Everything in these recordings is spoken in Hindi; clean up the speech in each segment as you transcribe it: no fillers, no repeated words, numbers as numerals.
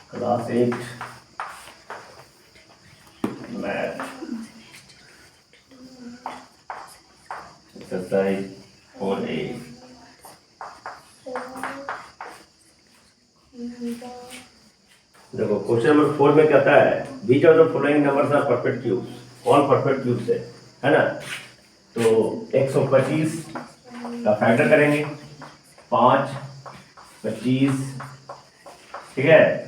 Class 8 math exercise 4A। देखो क्वेश्चन नंबर 4 में कहता है which of the following numbers are perfect cubes, कौन परफेक्ट क्यूब्स है ना। तो 125 का फैक्टर करेंगे, 5, 25, ठीक है।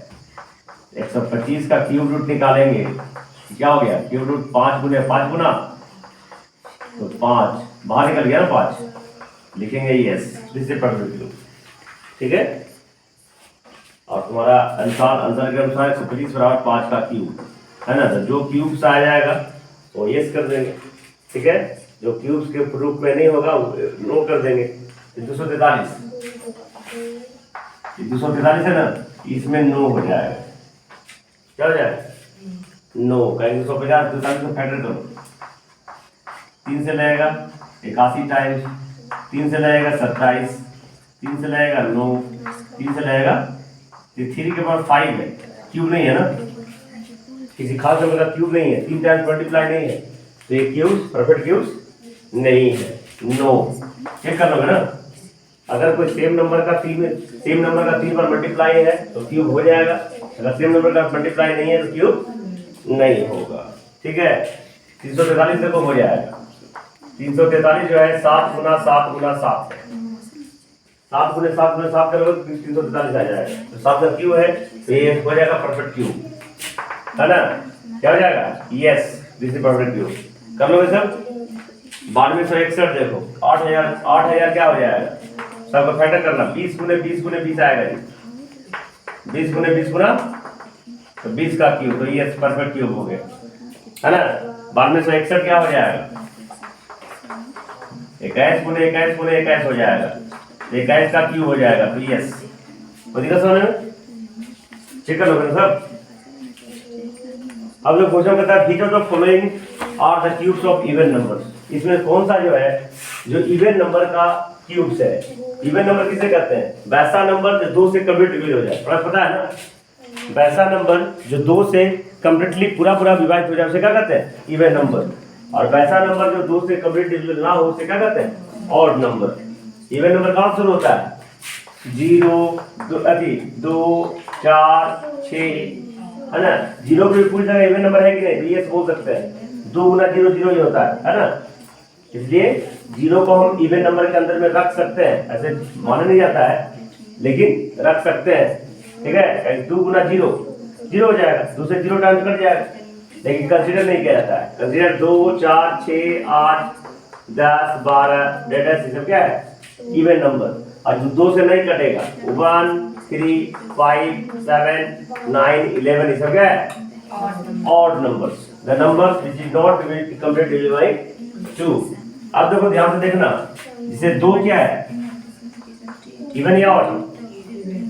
125 का क्यूब रूट निकालेंगे, क्या हो गया, क्यूब रूट 5 गुने 5 गुना तो 5 बाहर निकल गया ना 5, लिखेंगे yes, this is perfect cube, ठीक है। और तुम्हारा आंसर के अनुसार 125 बराबर 5 का क्यूब है ना। तो जो क्यूब्स आ जाएगा वो यस कर देंगे, ठीक है। जो क्यूब्स के रूप में नहीं होगा नो कर देंगे। 243 है ना, इसमें नो हो जाएगा, क्या हो जाएगा, नो। कहेंगे 250 243 को फैक्टर करो, 3 से लगेगा 81 टाइम्स, 3 से लगेगा 27, 3 से लगेगा 9, 3 से लगेगा 3 के बाद 5 है, क्यूब नहीं है ना, किसी खास नंबर का क्यूब नहीं है, 3 टाइम्स मल्टीप्लाई नहीं है, तो ये क्यूब्स परफेक्ट क्यूब्स नहीं है, नो। चेक कर लोगे ना, अगर कोई सेम नंबर का 3 बार मल्टीप्लाई है तो क्यूब हो जाएगा, अगर सेम नंबर का मल्टीप्लाई नहीं है तो क्यूब नहीं होगा, ठीक है। 343 देखो हो जाएगा, 343 जो है 7 गुना 7 गुना 7 है, 7 गुने 7 गुने 7 करोगे तो 343 आ जाएगा, तो 7 का क्यूब है तो ये हो जाएगा परफेक्ट क्यूब, है ना। क्या हो जाएगा, yes, this is perfect cube. कर लोगे सब। 9261 देखो 8000 क्या हो जाएगा, सबका फैक्टर करना, 20 गुने 20 गुने 20 आएगा जी, 20 गुने 20 गुना तो 20 का क्यूब, तो ये परफेक्ट क्यूब हो गया, है ना। 9261 क्या हो जाएगा, 21 गुने 21 गुने 21 हो जाएगा, 21 का क्यूब हो जाएगा, तो यस। बताइए समझ में, चेक कर लो सब। अब लोग क्वेश्चन करता है which of the following are the cubes of even numbers, इसमें कौन सा जो है जो इवन नंबर का क्यूब्स है। इवन नंबर किसे कहते हैं, वैसा नंबर जो 2 से कंप्लीट डिवाइड हो जाए, पता है ना, वैसा नंबर जो 2 से कंप्लीटली पूरा विभाजित हो जाए उसे क्या कहते हैं, इवन नंबर। और वैसा नंबर जो 2 से कंप्लीट डिविजिबल ना हो उसे क्या कहते हैं, ऑड नंबर। इवन नंबर कहाँ शुरू होता है, 0 2 4 6, है ना। 0 भी पूरी तरह इवन नंबर है कि नहीं, तो ये बोल सकते हैं 2 गुना 0 0 ही होता है ना। इसलिए 0 को हम इवन नंबर के अंदर में रख सकते हैं, ऐसे माना नहीं जाता है लेकिन रख सकते हैं, ठीक है। 2 गुना 0 0 हो जाएगा, 2 से 0 टाइम्स कट जाएगा, लेकिन कंसीडर नहीं किया जाता है। कंसीडर 2 4 6 8 10 12 डेटा सिस्टम क्या है, इवन नंबर। और जो 2 से नहीं कटेगा 1 3 5 7 9 11 ये सब क्या है, odd numbers, the numbers which is not complete divisible by 2। अब देखो ध्यान से देखना, जिसे 2 क्या है, इवन या ऑड,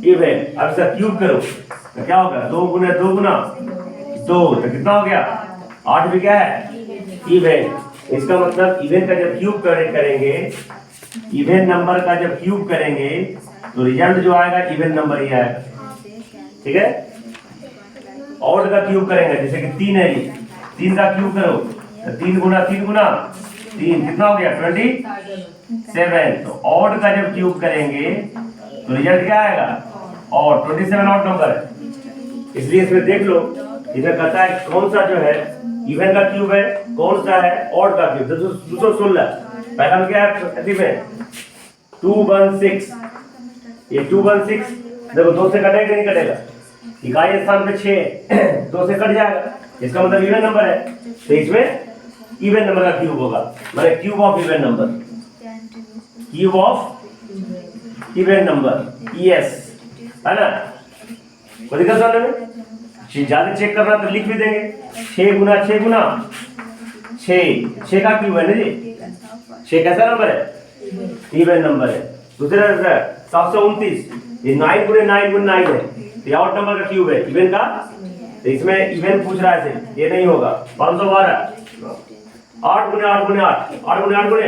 इवन। अब इसका क्यूब करो तो क्या होगा, 2 गुना 2 गुना 2 तो कितना हो गया, 8 भी क्या है, इवन। इसका मतलब इवन का जब क्यूब करेंगे, इवन नंबर का जब क्यूब करेंगे तो रिजल्ट जो आएगा इवन नंबर ही आएगा, ठीक है। ऑड का क्यूब करेंगे, जैसे कि 3 है जी, 3 का क्यूब करो तो 3 गुना 3 गुना 3 कितना हो गया, 27। तो ऑड का जब क्यूब करेंगे तो रिजल्ट क्या आएगा, और 27 ऑड नंबर है, इसलिए इसमें देख लो, इसमें कहता है कौन सा जो है इवन का क्यूब है, कौन सा है ऑड का क्यूब। 216 पहला में क्या है, में 216, ये 216 देखो 2 से कटेगा कि नहीं कटेगा, इकाई स्थान पे 6 2 से कट जाएगा, इसका मतलब इवन नंबर है, तो इसमें इवन नंबर का क्यूब होगा, मतलब cube of even number, cube of even number, yes, है ना। कोई दिक्कत समझने में, ज्यादा चेक करना तो लिख भी देंगे, 6 गुना 6 गुना 6 का क्यूब है ना जी, 6 कैसा नंबर है, इवन नंबर है। दूसरा 729, ये 9 गुने 9 गुने 9 है, ये ऑड नंबर का क्यूब है, इवन का, तो इसमें इवन पूछ रहा है, ये नहीं होगा। 512, 8 गुने 8 गुने 8 8 गुने 8 गुने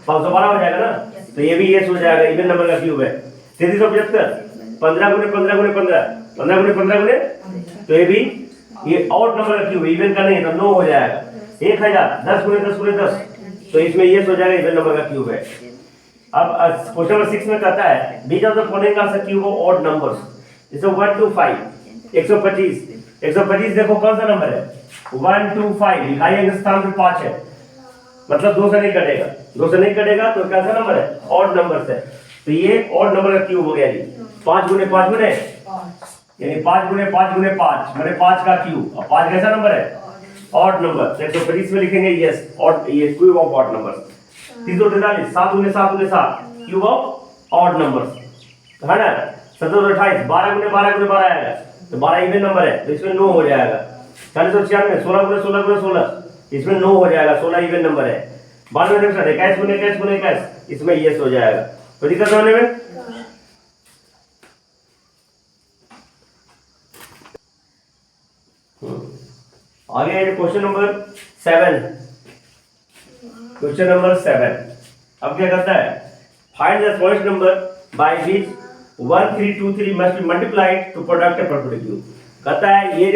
512 हो जाएगा ना, तो ये भी यस हो जाएगा, इवन नंबर का क्यूब है। 3375, 15 गुने 15 गुने 15 15 गुने 15 गुने, तो ये भी ये ऑड नंबर का क्यूब, इवन का नहीं है तो 9 हो जाएगा। 1000 10 गुने 10 गुने 10, तो इसमें ये हो जाएगा इवन नंबर का क्यूब है। अब क्वेश्चन नंबर 6 में कहता है which of the following are the cube of odd numbers, जैसे 1 to 5 125 125 देखो कौन सा नंबर है 1 to 5, इकाई के स्थान पे 5 है, मतलब 2 से नहीं कटेगा, 2 से नहीं कटेगा तो कैसा नंबर है ऑड नंबर है, तो ये ऑड नंबर का क्यूब हो गया जी। 5 गुने 5 गुने यानी 5 गुने 5 गुने 5 मैंने 5 का क्यूब। अब 5 कैसा नंबर है ऑड नंबर, 125 में लिखेंगे यस ऑड, ये क्यूब ऑफ ऑड नंबर। 343 7 गुने 7 गुने 7 क्यूब ऑफ ऑड नंबर है ना। 1728 12 गुने 12 गुने 12 आएगा, तो 12 इवन नंबर है तो इसमें 9 हो जाएगा। 496 16 गुने 16 गुने 16, इसमें 9 हो जाएगा, 16 इवन नंबर है। 92 21 गुने 21 गुने 21, इसमें यस हो जाएगा। तो दिक्कत होने में आगे क्वेश्चन नंबर 7, क्वेश्चन नंबर 7 अब क्या करता है find the smallest number by which 1323 must be multiplied to product a perfect cube. कहता है ये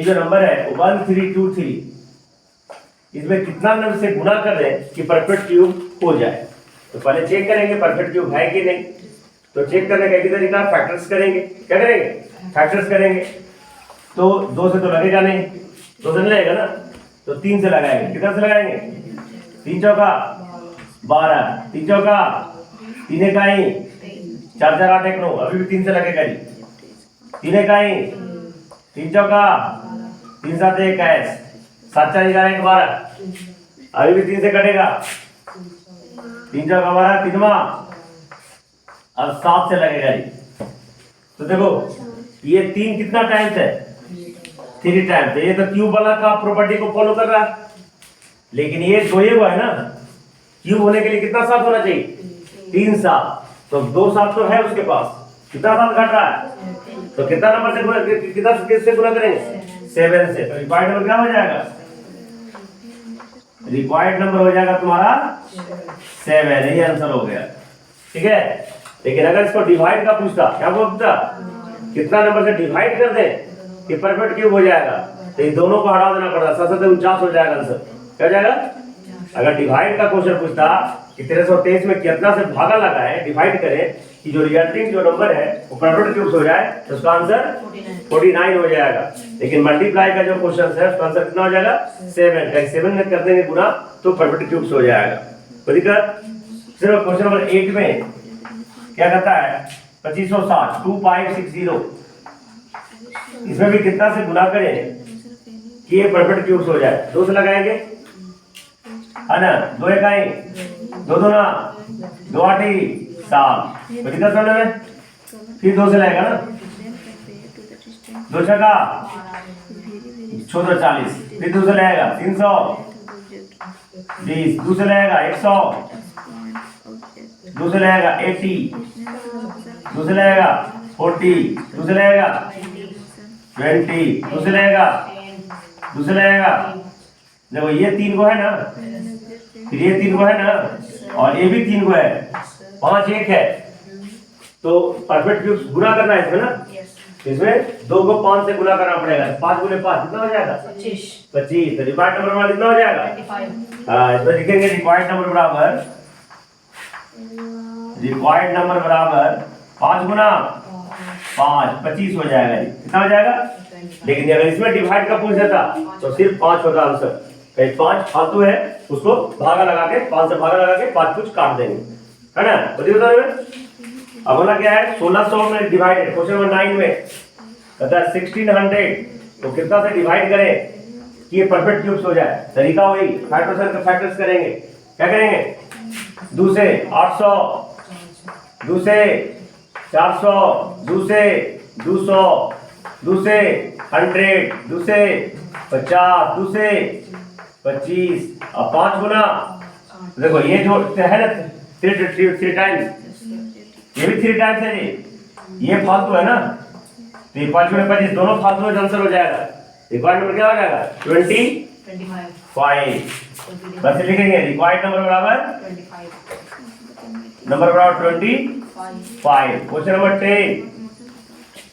जो नंबर है 1323, इसमें कितना नंबर से गुणा कर दें कि परफेक्ट क्यूब हो जाए। तो पहले चेक करेंगे परफेक्ट क्यूब है कि नहीं, तो चेक करने का एक तरीका फैक्टर्स करेंगे। क्या करेंगे फैक्टर्स करेंगे, तो 2 से तो लगेगा नहीं, 2 से नहीं लगेगा ना, तो 3 से लगाएंगे। कितना से लगाएंगे 3 चौका 12, 3 चौका 3 इकाई 4 4 8 1 9, अभी भी 3 से लगेगा जी। 3 इकाई 3 चौका 3 7 21 7 4 11 1 12, अभी भी 3 से कटेगा। 3 चौका 12 3 माह, अब 7 से लगेगा जी। तो देखो ये 3 कितना टाइम्स है 3 टाइम्स, ये तो क्यूब वाला का प्रॉपर्टी को फॉलो कर रहा है, लेकिन ये दो ये हुआ है ना, क्यूब होने के लिए कितना साथ होना चाहिए 3 साथ, तो 2 साथ तो है उसके पास, कितना साथ घट रहा है, तो कितना नंबर से गुणा कितना किससे गुणा करेंगे 7 से, तो रिक्वायर्ड नंबर क्या हो जाएगा रिक्वायर्ड नंबर हो जाएगा तुम्हारा 7, यही आंसर हो गया। ठीक है, लेकिन अगर इसको डिवाइड का पूछता, क्या बोलता कितना नंबर से डिवाइड कर दे कि परफेक्ट क्यूब हो जाएगा, तो ये दोनों को हटा देना पड़ता, 749 हो जाएगा आंसर। क्या हो जाएगा, अगर डिवाइड का क्वेश्चन पूछता कि 1323 में कितना से भागा लगा है, डिवाइड करें कि जो रिजल्टिंग जो नंबर है वो परफेक्ट क्यूब हो जाए, तो उसका आंसर 49 हो जाएगा। लेकिन मल्टीप्लाई का जो क्वेश्चन है उसका आंसर कितना हो जाएगा 7, 7 में कर देंगे गुना तो परफेक्ट क्यूब हो जाएगा। तो दिक्कत सिर्फ क्वेश्चन नंबर 8 में क्या कहता है 2560 2560, इसमें भी कितना से गुना करें कि ये परफेक्ट क्यूब हो जाए, 2 से लगाएंगे है ना, 2 इकाई 2 दूना 2 आठी 7, तो दिक्कत होने में फिर 2 से लगेगा ना, 2 छक्का 640, फिर 2 से लगेगा 320, 2 से लगेगा 100, 2 से लगेगा 80, 2 से लगेगा 40, 2 से लगेगा 20, 2 से लगेगा 2 से लगेगा। देखो ये 3 को है ना, फिर ये 3 को है ना, और ये भी 3 को है, 5 1 है, तो परफेक्ट क्यूब गुना करना है इसमें ना, इसमें 2 को 5 से गुना करना पड़ेगा, 5 गुने 5 कितना हो जाएगा 25, तो रिक्वायर्ड नंबर हमारा कितना हो जाएगा 25। हाँ, इसमें लिखेंगे रिक्वायर्ड नंबर बराबर 5 गुना 5 25 हो जाएगा जी, कितना हो जाएगा। लेकिन अगर इसमें डिवाइड का पूछ देता तो सिर्फ 5 होता आंसर, कहीं 5 फालतू है, उसको भागा लगा के 5 से भागा लगा के 5 कुछ काट देंगे, है ना। तो देखो अब बोला क्या है 1600 में डिवाइडेड, क्वेश्चन नंबर 9 में कहता है 1600 तो कितना से डिवाइड करें कि ये परफेक्ट क्यूब्स हो जाए। तरीका वही फैक्टर्स करेंगे। क्या करेंगे 2 से 800, 2 से 400, 2 से 200, 2 से 100, 2 से 50, 2 से 25, अब 5 गुना, देखो ये जो है ना 3 टाइम्स, ये भी 3 टाइम्स है जी, ये फालतू है ना, तो ये 5 गुना 25 दोनों फालतू में आंसर हो जाएगा। रिक्वायर्ड नंबर क्या हो जाएगा 25, बस लिखेंगे रिक्वायर्ड नंबर बराबर 25। क्वेश्चन नंबर 10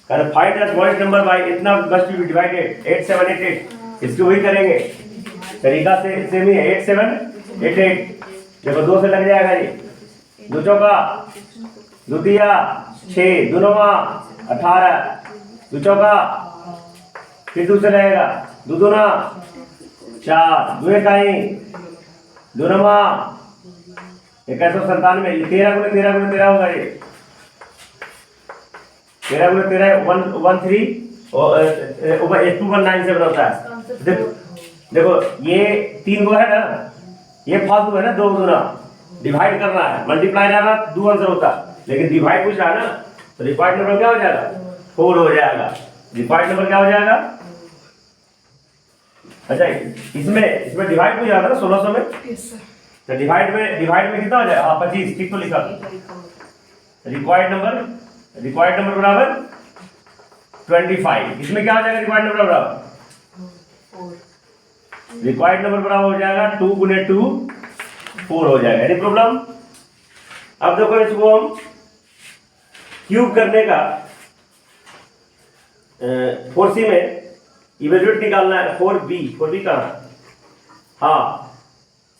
कारण find the smallest number bye इतना मस्ट बी डिवाइडेड 8788 इसको वही करेंगे तरीका से सेम ही है 8788 देखो 2 से लग जाएगा ये 2 चौका 2 तिया 6 2 नौवा 18 2 चौका फिर 2 से लगेगा 2 दूना 4 2 इकाई 2 नौवा 197 13 गुणे 13 होगा ये 13 गुणे 13 113 और 2197 होता है। देखो ये 3 गो है ना ये फालतू है ना 2 गुना डिवाइड करना है मल्टीप्लाई रहना 2 आंसर होता लेकिन डिवाइड पूछ रहा है ना तो रिक्वायर्ड नंबर क्या हो जाएगा 4 हो जाएगा रिक्वायर्ड नंबर क्या हो जाएगा। अच्छा इसमें डिवाइड पूछ रहा था ना 1600 में तो डिवाइड में कितना हो जाएगा। हाँ 25 ठीक तो लिखा रिक्वायर्ड नंबर बराबर 25 इसमें क्या हो जाएगा रिक्वायर्ड नंबर बराबर रिक्वायर्ड नंबर बराबर हो जाएगा 2 गुने 2 4 हो जाएगा। Any problem. अब देखो इसको हम क्यूब करने का 4C में इवेल्यूएट निकालना है 4B कहाँ। हाँ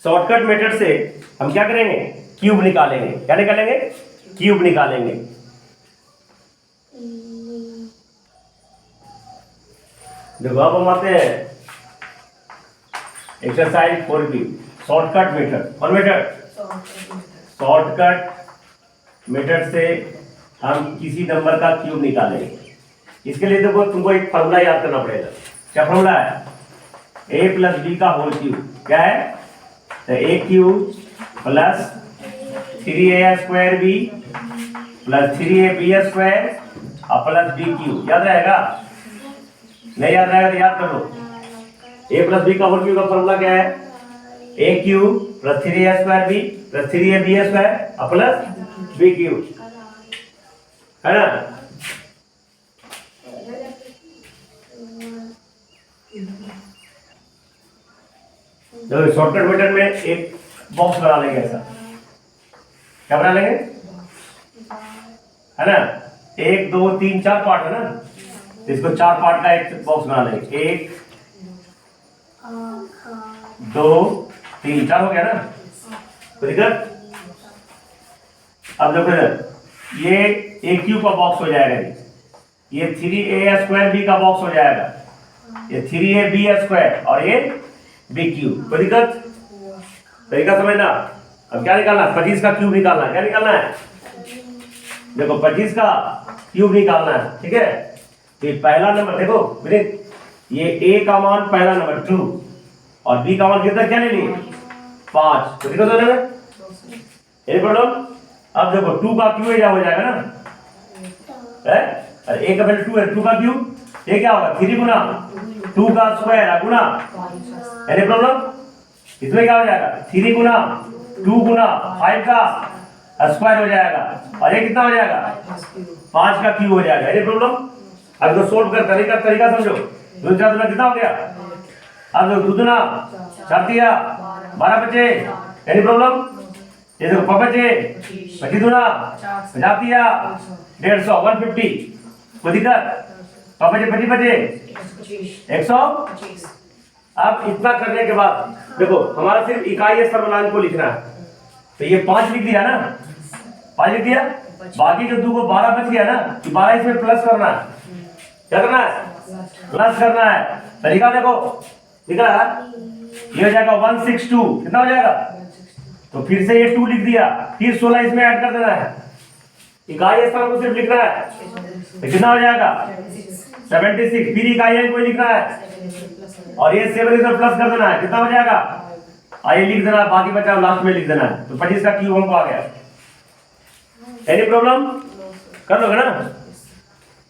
शॉर्टकट मेथड से हम क्या करेंगे क्यूब निकालेंगे। क्या निकालेंगे क्यूब निकालेंगे। देखो अब हम आते हैं एक्सरसाइज 4B शॉर्टकट मेथड और शॉर्टकट मेथड से हम किसी नंबर का क्यूब निकालेंगे। इसके लिए देखो तुमको एक फॉर्मूला याद करना पड़ेगा। क्या फॉर्मूला है a प्लस बी का होल क्यूब। क्या है तो a cube plus 3a square b plus 3ab square और प्लस बी क्यूब। याद रहेगा नहीं याद रहेगा तो याद कर लो। a प्लस बी का होल क्यूब का फॉर्मूला क्या है a cube plus 3a square b plus 3ab square और प्लस बी क्यूब है ना। तो शॉर्टकट मेथड में एक बॉक्स बना लेंगे ऐसा। क्या बना लेंगे है ना 1 2 3 4 पार्ट है ना तो इसको 4 पार्ट का एक बॉक्स बना लेंगे 1 2 3 4 हो गया ना। तो दिक्कत अब देखो ये a क्यूब का बॉक्स हो जाएगा ये 3a स्क्वायर b का बॉक्स हो जाएगा ये 3ab स्क्वायर और ये b क्यूब। कोई दिक्कत तरीका समझना। अब क्या निकालना 25 का क्यूब निकालना। क्या निकालना है देखो 25 का क्यूब निकालना है ठीक है। तो पहला नंबर देखो ये a का मान पहला नंबर 2 और b का मान कितना क्या ले लिए 5। तो दिक्कत होने में ये प्रॉब्लम। अब देखो 2 का क्यूब हो जाएगा ना है अरे a का वैल्यू 2 है 2 का क्यूब ये क्या होगा 3 गुना 2 का स्क्वायर गुना एनी प्रॉब्लम। इसमें क्या हो जाएगा 3 गुना 2 गुना 5 का स्क्वायर हो जाएगा और ये कितना हो जाएगा 5 का क्यूब हो जाएगा। Any problem. अब इसको सोल्व कर तरीका समझो 2 4 दूना कितना हो गया। अब देखो 2 दूना 4 दिया 12 बचे। Any problem. ये देखो 5 बचे 25 दूना 50 दिया 150 150। कोई दिक्कत 5 बचे 25 बचे 125। अब इतना करने के बाद देखो हमारा सिर्फ इकाई सर्वनाम को लिखना है तो ये 5 लिख दिया ना 5 लिख दिया बाकी जो 2 को 12 बच गया ना कि 12 इसमें प्लस करना है। क्या करना है प्लस करना है। तरीका देखो दिख रहा है ये हो जाएगा 162 कितना हो जाएगा तो फिर से ये 2 लिख दिया फिर 16 इसमें ऐड कर देना है। इकाई स्थान को सिर्फ लिखना है तो कितना हो जाएगा 76। फिर इकाई को लिखना है और ये 7 इधर प्लस कर देना है कितना हो जाएगा आइए लिख देना बाकी बचा लास्ट में लिख देना है। तो 25 का क्यूब हमको आ गया। एनी प्रॉब्लम कर लोगे ना।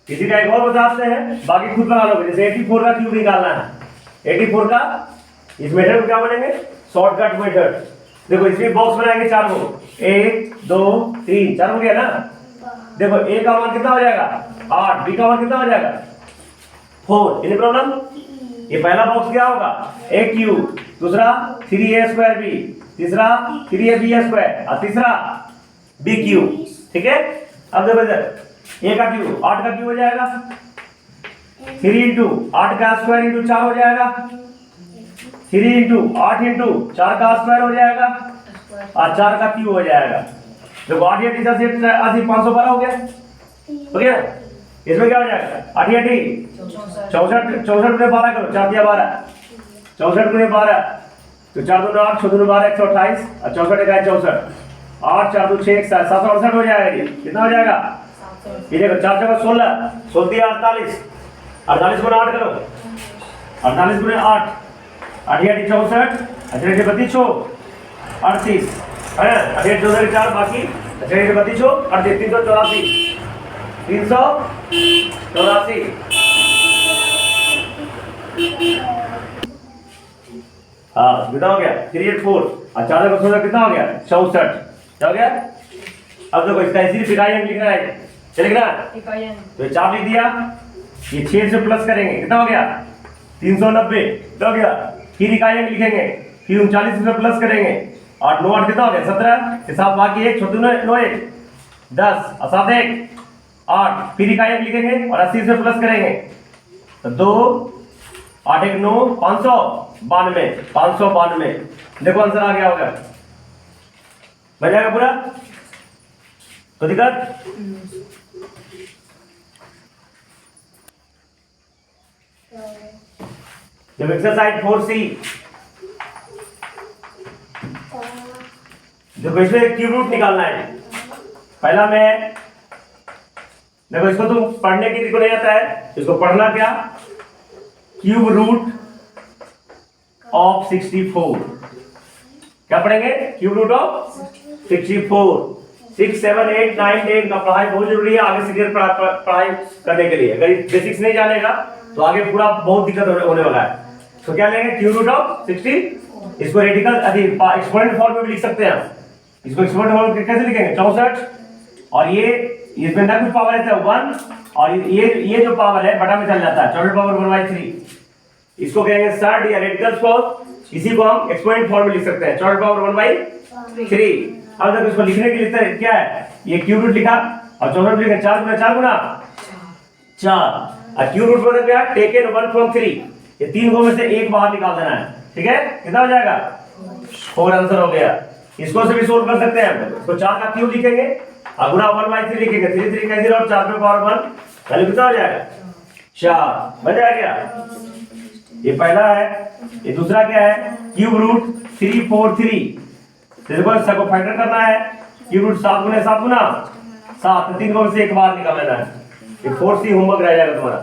किसी का एक और बताते हैं बाकी खुद बना लोगे। जैसे 84 का क्यूब निकालना है 84 का इस मेथड में क्या बनेंगे शॉर्टकट मेथड। देखो इसमें बॉक्स बनाएंगे 4 को 1 2 3 4 हो गया ना। देखो a का मान कितना हो जाएगा 8 b का मान कितना हो जाएगा 4। Any problem. ये पहला बॉक्स क्या होगा a क्यूब दूसरा 3a स्क्वायर b तीसरा 3ab स्क्वायर और तीसरा b क्यूब। ठीक है। अब देखो इधर ए का क्यूब 8 का क्यूब हो जाएगा 3 इंटू 8 का स्क्वायर इंटू 4 हो जाएगा 3 इंटू 8 इंटू 4 का स्क्वायर हो जाएगा और 4 का क्यूब हो जाएगा। देखो 8 8 80 512 हो गया इसमें क्या हो जाएगा 8 8 64 64 गुणे 12 करो 4 दिया 12 64 गुणे 12 तो 4 दूनी 8 6 दूनी 12 128 और 64 का 64 8 4 2 6 768 हो जाएगा। ये कितना हो जाएगा ये देखो 4 4 16 16 दिया 48 48 गुणे 8 करो 48 गुणे 8 8 8 64 8 32 38 है 8 64 4 बाकी 8 32 38 384 हाँ कितना हो गया 384 और 4 का 16 कितना हो गया 64 क्या हो गया। अब देखो इसका इसी इकाई अंक लिखना है चलेगा तो 4 लिख दिया ये 6 से प्लस करेंगे कितना हो गया 390 कितना हो गया फिर इकाई अंक लिखेंगे फिर 39 से प्लस करेंगे 8 9 8 कितना हो गया 17 के साथ बाकी 1 6 9 1 10 और 7 1 8 फिर इकाई अंक लिखेंगे और 80 से प्लस करेंगे तो 2 8 1 9 592 देखो आंसर आ गया होगा बन जाएगा पूरा तो दिक्कत जब एक्सरसाइज 4C देखो इसमें क्यूब रूट निकालना है। पहला मैं देखो इसको तुम पढ़ने की को नहीं आता है इसको पढ़ना क्या क्यूब रूट ऑफ 64 क्या पढ़ेंगे क्यूब रूट ऑफ 64 6 7 8 9 10 का पढ़ाई बहुत जरूरी है आगे सीनियर पढ़ाई करने के लिए। अगर बेसिक्स नहीं जानेगा तो आगे पूरा बहुत दिक्कत होने वाला है। तो क्या लेंगे क्यूब रूट ऑफ 60 इसको रेडिकल एक्सपोनेंट फॉर्म में भी लिख सकते हैं हम इसको एक्सपोनेंट फॉर्म में कैसे लिखेंगे 64 और ये इसमें ना कुछ पावर है 1 और ये जो पावर है बटा में चल जाता है 64 पावर 1/3 इसको कहेंगे 60 या रेडिकल फॉर्म इसी को हम एक्सपोनेंट फॉर्म में लिख सकते हैं 64 पावर 1/3। अब तक इसको लिखने के लिए क्या है ये क्यूब रूट लिखा और 64 लिखा 4 गुना 4 गुना 4 और क्यूब रूट मतलब क्या टेकन 1 from 3 ये 3 को में से एक बाहर निकाल देना है ठीक है कितना हो जाएगा 4 आंसर हो गया। इसको से भी सोल्व कर सकते हैं हम तो 4 का क्यूब लिखेंगे और गुना 1/3 लिखेंगे 3 3 का 0 और 4 पे पावर 1 वैल्यू कितना हो जाएगा 4 बन जाएगा। ये पहला है ये दूसरा क्या है क्यूब रूट 343 देखो इसको फैक्टर करना है क्यूब रूट 7 गुना 7 गुना 7 3 को से एक बार निकाल लेना है ये 4C होमवर्क रह जाएगा तुम्हारा।